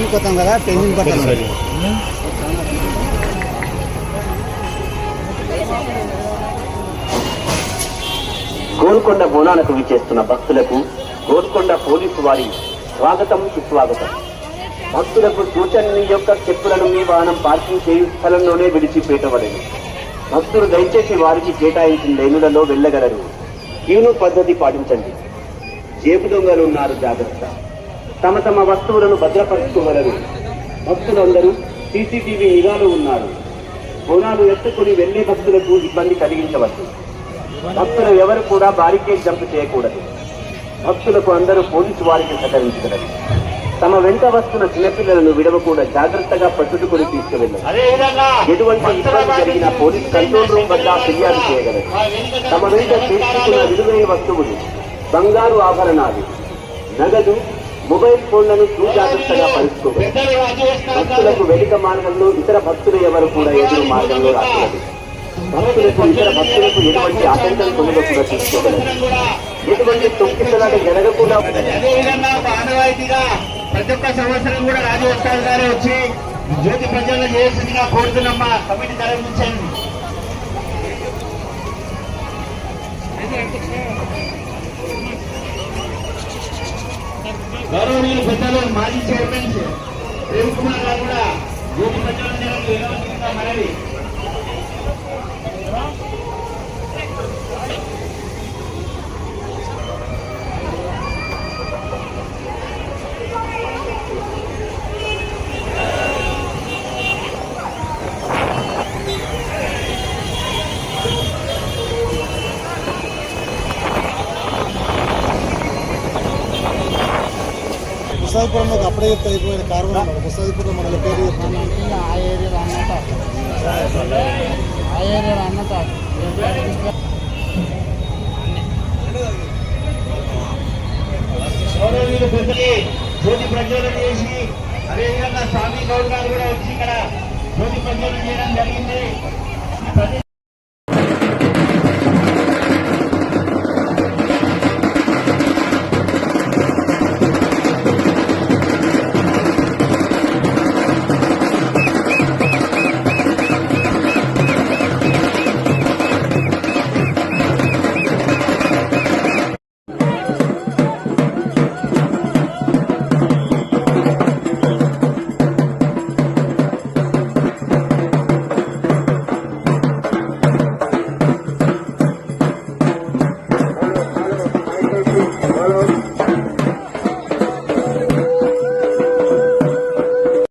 పెళ్లి కొత్తాం కదా పెళ్లి కొత్తాం. గోల్కొండ బోనాలకు విచ్చేస్తున్న భక్తులకు గోల్కొండ పోలీసు వారి స్వాగతం సుస్వాగతం. భక్తులకు సూచన యొక్క చెప్పులను మీ వాహనం పార్కింగ్ చేయు స్థలంలోనే విడిచిపెట్టబడేది. భక్తులు దయచేసి వారికి కేటాయించిన లైనులలో వెళ్ళగలరు. క్యూను పద్ధతి పాటించండి. జేబు దొంగలు ఉన్నారు, జాగ్రత్త. తమ తమ వస్తువులను భద్రపరచుకోగలరు. భక్తులందరూ సీసీటీవీ నిఘాలో ఉన్నారు. బోనాలు ఎత్తుకుని వెళ్లే భక్తులకు ఇబ్బంది కలిగించవద్దు. భక్తులు ఎవరు కూడా బారికేడ్ జంప్ చేయకూడదు. భక్తులకు అందరూ పోలీసు వారికి సహకరించగలరు. తమ వెంట వస్తున్న చిన్నపిల్లలను విడవకుండా జాగ్రత్తగా పట్టుకుని తీసుకువెళ్ళారు. ఎటువంటి ఇబ్బంది జరిగిన పోలీస్ కంట్రోల్ రూమ్ వద్ద ఫిర్యాదు చేయగలరు. తమ వెంట తీసుకున్న విలువైన వస్తువులు, బంగారు ఆభరణాలు, నగదు, మొబైల్ ఫోన్లను జాగ్రత్తగా పరుచుకోగలరు. భక్తులకు వెనుక మార్గంలో ఇతర భక్తులు ఎవరు కూడా ఎదురు మార్గంలో రాకూడదు. భక్తులకు ఇతర భక్తులకు ఎటువంటి ఆటంకం కూడా తీసుకోగలరు. ఎటువంటి తొక్కిసలాట జరగకుండా ప్రతి ఒక్క సంవత్సరం కూడా రాజగోపాల్ గారు వచ్చి జ్యోతి ప్రజలను చేయాల్సిందిగా కోరుతున్నమ్మా. కమిటీ తరలించండి. గౌరవనీయులు పెద్దలు మాజీ చైర్మన్ ప్రేమ్ కుమార్ గారు కూడా జ్యోతి ప్రజలను చేయవలసిందిగా మనవి. ముసాయిపురంలో అప్పుడే చెప్తే అయిపోయిన కారు ముసాయిపురం మన పేరు ఆ ఏరియా అన్నత గౌరవనీయులు పెద్దలు జ్యోతి ప్రజ్వలన చేసి అదేవిధంగా స్వామి గౌడ్ గారు కూడా వచ్చి ఇక్కడ జ్యోతి ప్రజ్వలన చేయడం జరిగింది.